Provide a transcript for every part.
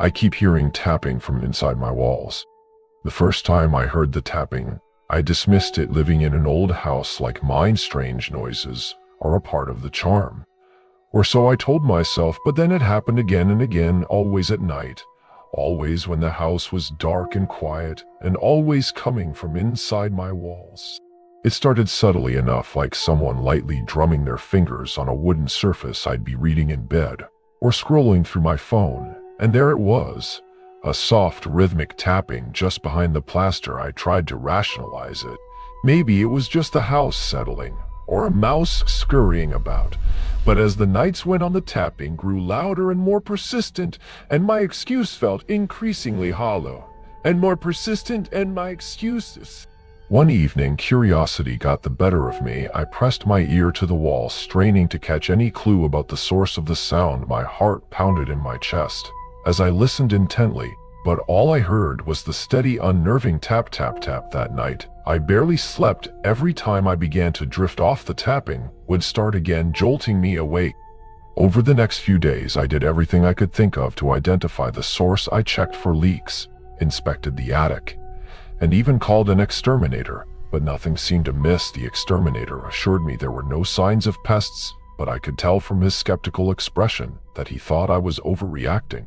I keep hearing tapping from inside my walls. The first time I heard the tapping, I dismissed it. Living in an old house like mine, strange noises are a part of the charm. Or so I told myself, but then it happened again and again, always at night, always when the house was dark and quiet, and always coming from inside my walls. It started subtly enough, like someone lightly drumming their fingers on a wooden surface I'd be reading in bed, or scrolling through my phone, and there it was, a soft rhythmic tapping just behind the plaster. I tried to rationalize it. Maybe it was just the house settling, or a mouse scurrying about. But as the nights went on, the tapping grew louder and more persistent, and my excuse felt increasingly hollow, and more persistent, and my excuses. One evening, curiosity got the better of me. I pressed my ear to the wall, straining to catch any clue about the source of the sound. My heart pounded in my chest as I listened intently, but all I heard was the steady, unnerving tap, tap, tap. That night, I barely slept. Every time I began to drift off, the tapping would start again, jolting me awake. Over the next few days, I did everything I could think of to identify the source. I checked for leaks, inspected the attic, and even called an exterminator, but nothing seemed to miss. The exterminator assured me there were no signs of pests, but I could tell from his skeptical expression that he thought I was overreacting.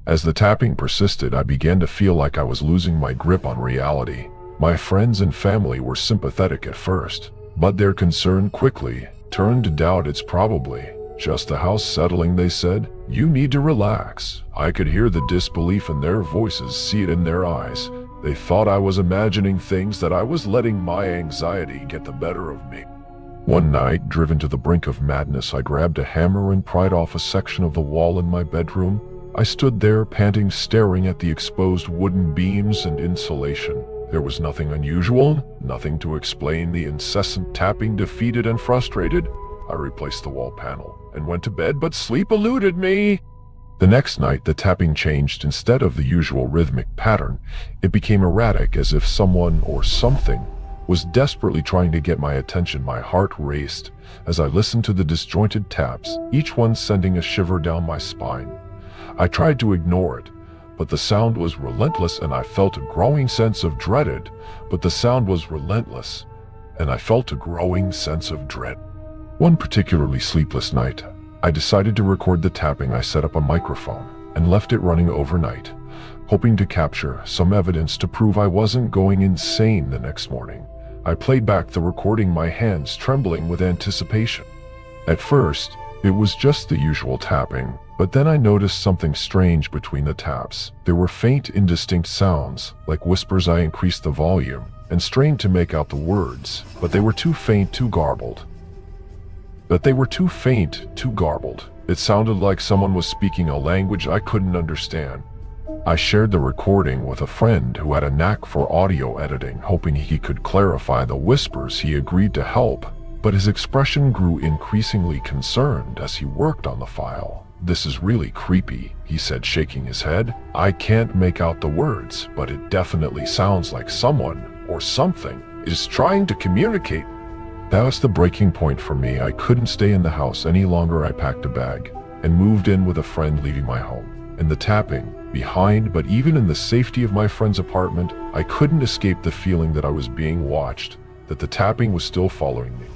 As the tapping persisted, I began to feel like I was losing my grip on reality. My friends and family were sympathetic at first, but their concern quickly turned to doubt. It's probably just the house settling, they said. You need to relax. I could hear the disbelief in their voices, see it in their eyes. They thought I was imagining things, that I was letting my anxiety get the better of me. One night, driven to the brink of madness, I grabbed a hammer and pried off a section of the wall in my bedroom. I stood there, panting, staring at the exposed wooden beams and insulation. There was nothing unusual, nothing to explain the incessant tapping. Defeated and frustrated, I replaced the wall panel and went to bed, but sleep eluded me. The next night, the tapping changed. Instead of the usual rhythmic pattern, it became erratic, as if someone or something was desperately trying to get my attention. My heart raced as I listened to the disjointed taps, each one sending a shiver down my spine. I tried to ignore it, but the sound was relentless, and I felt a growing sense of dread. But the sound was relentless, and I felt a growing sense of dread. One particularly sleepless night, I decided to record the tapping. I set up a microphone and left it running overnight, hoping to capture some evidence to prove I wasn't going insane. The next morning, I played back the recording, my hands trembling with anticipation. At first, it was just the usual tapping, but then I noticed something strange between the taps. There were faint, indistinct sounds, like whispers. I increased the volume and strained to make out the words, but they were too faint, too garbled. It sounded like someone was speaking a language I couldn't understand. I shared the recording with a friend who had a knack for audio editing, hoping he could clarify the whispers. He agreed to help, but his expression grew increasingly concerned as he worked on the file. This is really creepy, he said, shaking his head. I can't make out the words, but it definitely sounds like someone or something is trying to communicate. That was the breaking point for me. I couldn't stay in the house any longer. I packed a bag and moved in with a friend, leaving my home and the tapping behind. But even in the safety of my friend's apartment, I couldn't escape the feeling that I was being watched, that the tapping was still following me.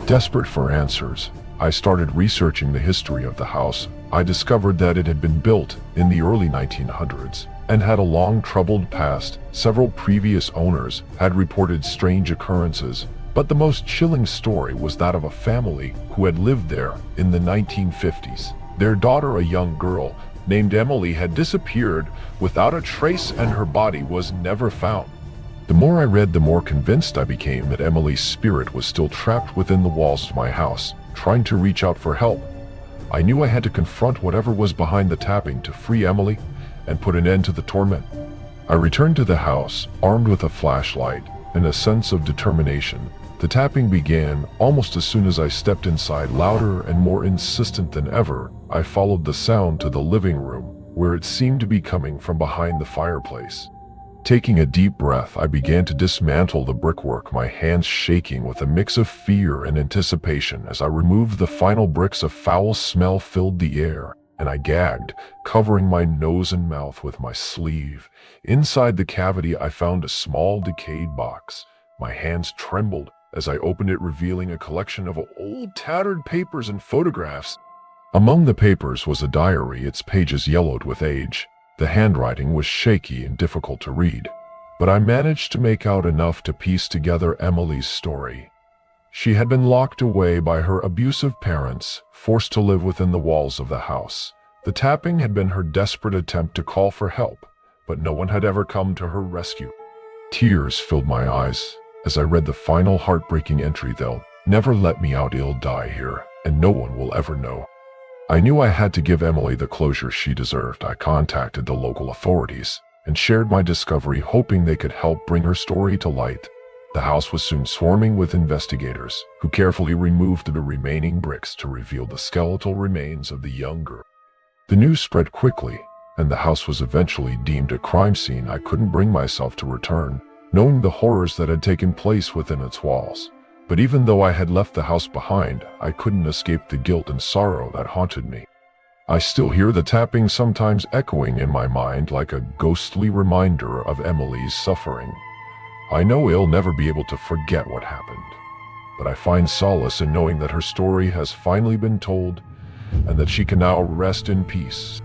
Desperate for answers, I started researching the history of the house. I discovered that it had been built in the early 1900s and had a long, troubled past. Several previous owners had reported strange occurrences, but the most chilling story was that of a family who had lived there in the 1950s. Their daughter, a young girl named Emily, had disappeared without a trace, and her body was never found. The more I read, the more convinced I became that Emily's spirit was still trapped within the walls of my house, trying to reach out for help. I knew I had to confront whatever was behind the tapping to free Emily and put an end to the torment. I returned to the house, armed with a flashlight and a sense of determination. The tapping began almost as soon as I stepped inside, louder and more insistent than ever. I followed the sound to the living room, where it seemed to be coming from behind the fireplace. Taking a deep breath, I began to dismantle the brickwork, my hands shaking with a mix of fear and anticipation. As I removed the final bricks, a foul smell filled the air. and I gagged, covering my nose and mouth with my sleeve. Inside the cavity, I found a small, decayed box. My hands trembled as I opened it, revealing a collection of old, tattered papers and photographs. Among the papers was a diary, its pages yellowed with age. The handwriting was shaky and difficult to read, but I managed to make out enough to piece together Emily's story. She had been locked away by her abusive parents, forced to live within the walls of the house. The tapping had been her desperate attempt to call for help, but no one had ever come to her rescue. Tears filled my eyes as I read the final heartbreaking entry: "They'll never let me out, I'll die here, and no one will ever know." I knew I had to give Emily the closure she deserved. I contacted the local authorities and shared my discovery, hoping they could help bring her story to light. The house was soon swarming with investigators, who carefully removed the remaining bricks to reveal the skeletal remains of the young girl. The news spread quickly, and the house was eventually deemed a crime scene. I couldn't bring myself to return, knowing the horrors that had taken place within its walls. But even though I had left the house behind, I couldn't escape the guilt and sorrow that haunted me. I still hear the tapping, sometimes echoing in my mind like a ghostly reminder of Emily's suffering. I know I'll never be able to forget what happened, but I find solace in knowing that her story has finally been told and that she can now rest in peace.